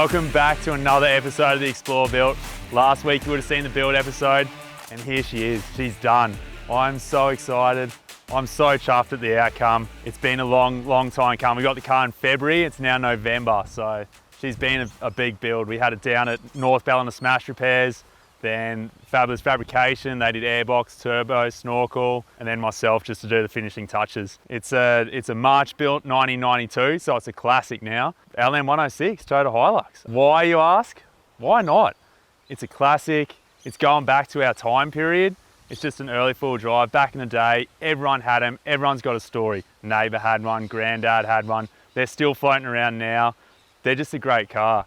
Welcome back to another episode of the Explore Built. Last week you would have seen the build episode, and here she is. She's done. I'm so excited. I'm so chuffed at the outcome. It's been a long time coming. We got the car in February, it's now November, so she's been a big build. We had it down at North Ballina Smash Repairs, then Fabulous Fabrication, they did airbox, turbo, snorkel, and then myself just to do the finishing touches. It's a March built 1992, so it's a classic now. LN106 Toyota Hilux. Why, you ask? Why not? It's a classic. It's going back to our time period. It's just an early four-wheel drive. Back in the day, everyone had them. Everyone's got a story. Neighbour had one, granddad had one. They're still floating around now. They're just a great car.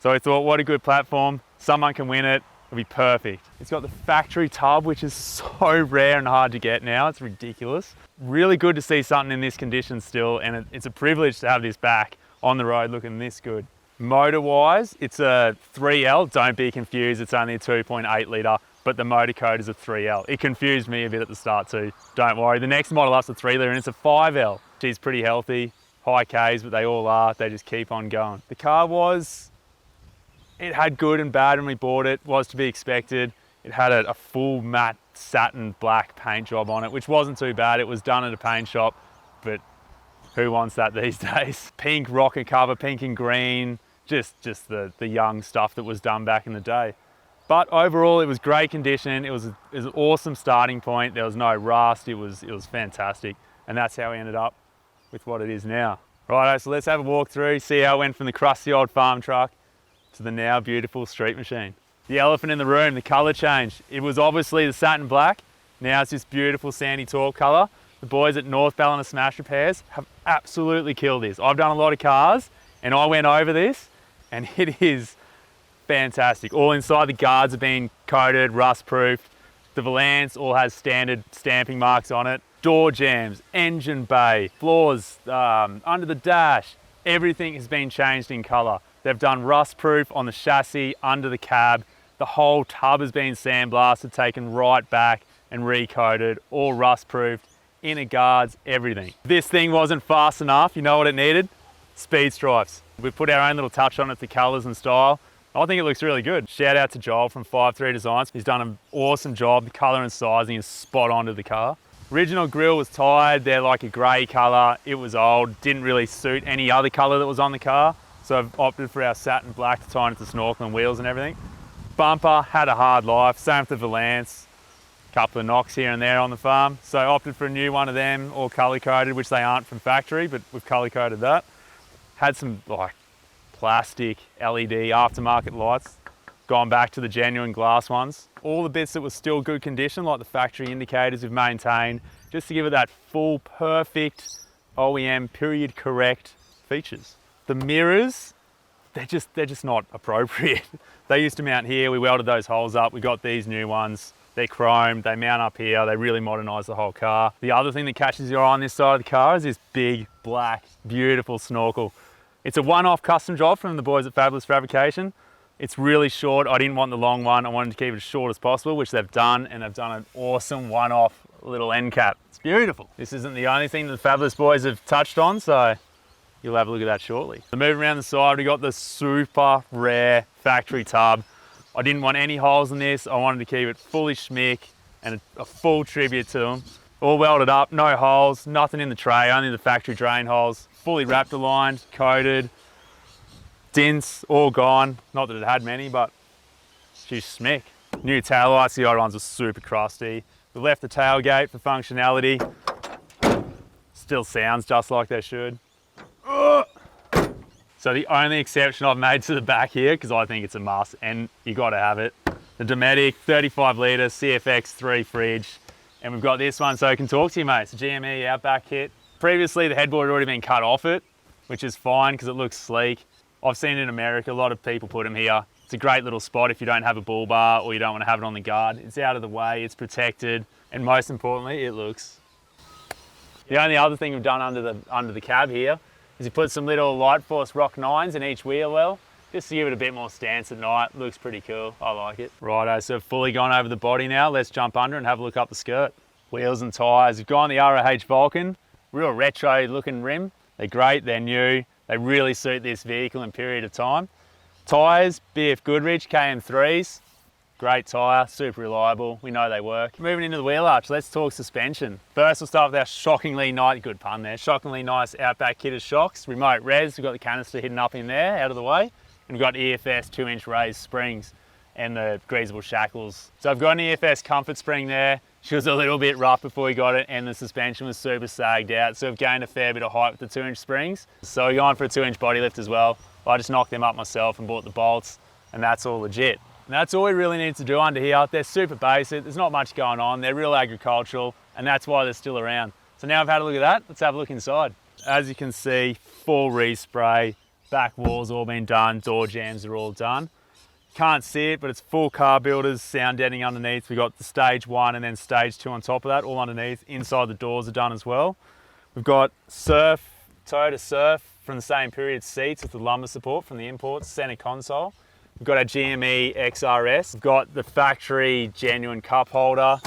So I thought, what a good platform. Someone can win it. It'll be perfect. It's got the factory tub, which is so rare and hard to get now. It's ridiculous. Really good to see something in this condition still, and it's a privilege to have this back on the road looking this good. Motor-wise, it's a 3L. Don't be confused, it's only a 2.8 litre, but the motor code is a 3L. It confused me a bit at the start too. Don't worry, the next model up's a 3 litre and it's a 5L. She's pretty healthy, high Ks, but they all are. They just keep on going. The car it had good and bad when we bought it, was to be expected. It had a full matte satin black paint job on it, which wasn't too bad. It was done at a paint shop, but who wants that these days? Pink rocker cover, pink and green, just the young stuff that was done back in the day. But overall, it was great condition. It was an awesome starting point. There was no rust. It was fantastic. And that's how we ended up with what it is now. Righto, so let's have a walk through, see how it went from the crusty old farm truck to the now beautiful street machine. The elephant in the room, the color change. It was obviously the satin black. Now it's this beautiful sandy taupe color. The boys at North Ballina Smash Repairs have absolutely killed this. I've done a lot of cars and I went over this and it is fantastic. All inside the guards have been coated, rust proofed. The Valance all has standard stamping marks on it. Door jambs, engine bay, floors, under the dash, everything has been changed in color. They've done rust proof on the chassis, under the cab. The whole tub has been sandblasted, taken right back and recoated, all rust proofed, inner guards, everything. This thing wasn't fast enough. You know what it needed? Speed stripes. We've put our own little touch on it, the colors and style. I think it looks really good. Shout out to Joel from 53 Designs. He's done an awesome job. The color and sizing is spot on to the car. Original grille was tired. They're like a gray color. It was old, didn't really suit any other color that was on the car. So I've opted for our satin black to tie into snorkeling wheels and everything. Bumper had a hard life, same with the Valance. Couple of knocks here and there on the farm. So I opted for a new one of them, all color coded, which they aren't from factory, but we've color coded that. Had some like plastic LED aftermarket lights, gone back to the genuine glass ones. All the bits that were still good condition, like the factory indicators we've maintained, just to give it that full, perfect OEM period correct features. The mirrors, they're just not appropriate. They used to mount here, we welded those holes up, we got these new ones. They're chromed, they mount up here, they really modernise the whole car. The other thing that catches your eye on this side of the car is this big, black, beautiful snorkel. It's a one-off custom job from the boys at Fabulous Fabrication. It's really short, I didn't want the long one, I wanted to keep it as short as possible, which they've done, and they've done an awesome one-off little end cap. It's beautiful. This isn't the only thing the Fabulous boys have touched on, so you'll have a look at that shortly. So moving around the side, we got the super rare factory tub. I didn't want any holes in this. I wanted to keep it fully schmick and a full tribute to them. All welded up, no holes, nothing in the tray, only the factory drain holes. Fully wrapped aligned, coated, dints, all gone. Not that it had many, but she's schmick. New tail lights, the old ones were super crusty. We left the tailgate for functionality. Still sounds just like they should. So the only exception I've made to the back here, because I think it's a must and you got to have it, the Dometic 35 litre CFX 3 fridge. And we've got this one so I can talk to you, mate. It's a GME Outback kit. Previously the headboard had already been cut off it, which is fine because it looks sleek. I've seen it in America, a lot of people put them here. It's a great little spot if you don't have a bull bar or you don't want to have it on the guard. It's out of the way, it's protected, and most importantly, it looks. The only other thing we've done under the cab here is you put some little Light Force Rock 9s in each wheel well, just to give it a bit more stance at night. Looks pretty cool, I like it. Righto, so fully gone over the body now. Let's jump under and have a look up the skirt. Wheels and tyres, we've gone the ROH Vulcan, real retro looking rim. They're great, they're new, they really suit this vehicle and period of time. Tyres, BF Goodrich KM3s. Great tyre, super reliable. We know they work. Moving into the wheel arch, let's talk suspension. First, we'll start with our shockingly nice, good pun there, shockingly nice Outback kitted shocks. Remote res, we've got the canister hidden up in there, out of the way. And we've got EFS 2-inch raised springs and the greasable shackles. So I've got an EFS comfort spring there. She was a little bit rough before we got it and the suspension was super sagged out. So I've gained a fair bit of height with the 2-inch springs. So we're going for a 2-inch body lift as well. I just knocked them up myself and bought the bolts and that's all legit. And that's all we really need to do under here. They're super basic, there's not much going on. They're real agricultural and that's why they're still around. So now I've had a look at that, let's have a look inside. As you can see, full respray, back walls all been done, door jams are all done. Can't see it, but it's full car builders, sound deadening underneath. We've got the stage 1 and then stage 2 on top of that, all underneath. Inside the doors are done as well. We've got Surf, Toyota Surf from the same period seats with the lumbar support from the imports, center console. We've got our GME XRS. We've got the factory genuine cup holder.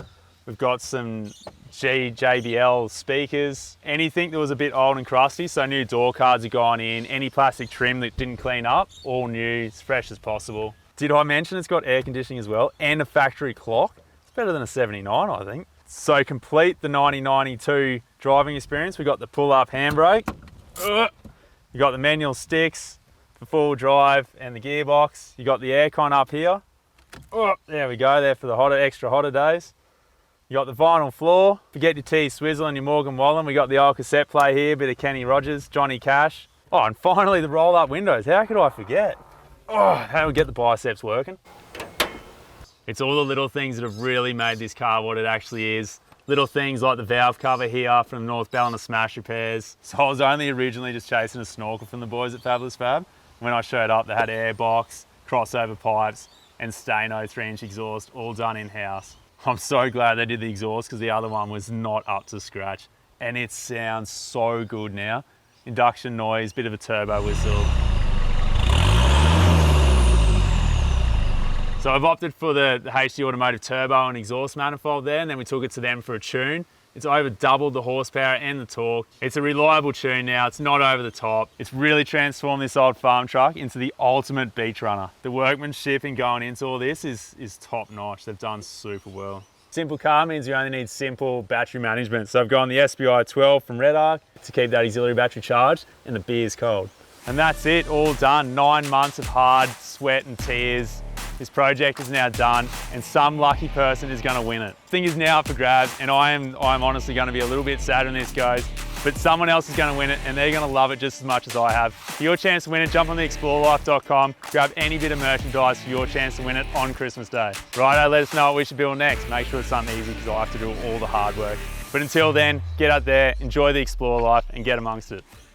We've got some JBL speakers. Anything that was a bit old and crusty, so new door cards have gone in. Any plastic trim that didn't clean up, all new, as fresh as possible. Did I mention it's got air conditioning as well and a factory clock? It's better than a 79, I think. So complete the 9092 driving experience. We've got the pull-up handbrake. You got the manual sticks for full drive and the gearbox. You got the aircon up here. There we go, there for the hotter, extra hotter days. You got the vinyl floor. Forget your T-Swizzle and your Morgan Wallen. We got the old cassette play here, bit of Kenny Rogers, Johnny Cash. Oh, and finally the roll-up windows. How could I forget? Oh, how do we get the biceps working? It's all the little things that have really made this car what it actually is. Little things like the valve cover here from North Ballina Smash Repairs. So I was only originally just chasing a snorkel from the boys at Fabulous Fab. When I showed up, they had airbox, crossover pipes, and Stano 3-inch exhaust, all done in-house. I'm so glad they did the exhaust because the other one was not up to scratch. And it sounds so good now. Induction noise, bit of a turbo whistle. So I've opted for the HD Automotive Turbo and exhaust manifold there, and then we took it to them for a tune. It's over doubled the horsepower and the torque. It's a reliable tune now, it's not over the top. It's really transformed this old farm truck into the ultimate beach runner. The workmanship in going into all this is top notch. They've done super well. Simple car means you only need simple battery management. So I've gone the SBI 12 from Red Arc to keep that auxiliary battery charged and the beer's cold. And that's it, all done. 9 months of hard sweat and tears. This project is now done and some lucky person is gonna win it. The thing is now up for grabs and I'm honestly gonna be a little bit sad when this goes, but someone else is gonna win it and they're gonna love it just as much as I have. For your chance to win it, jump on the explorelife.com, grab any bit of merchandise for your chance to win it on Christmas Day. Righto, let us know what we should build next. Make sure it's something easy because I have to do all the hard work. But until then, get out there, enjoy the Explore Life and get amongst it.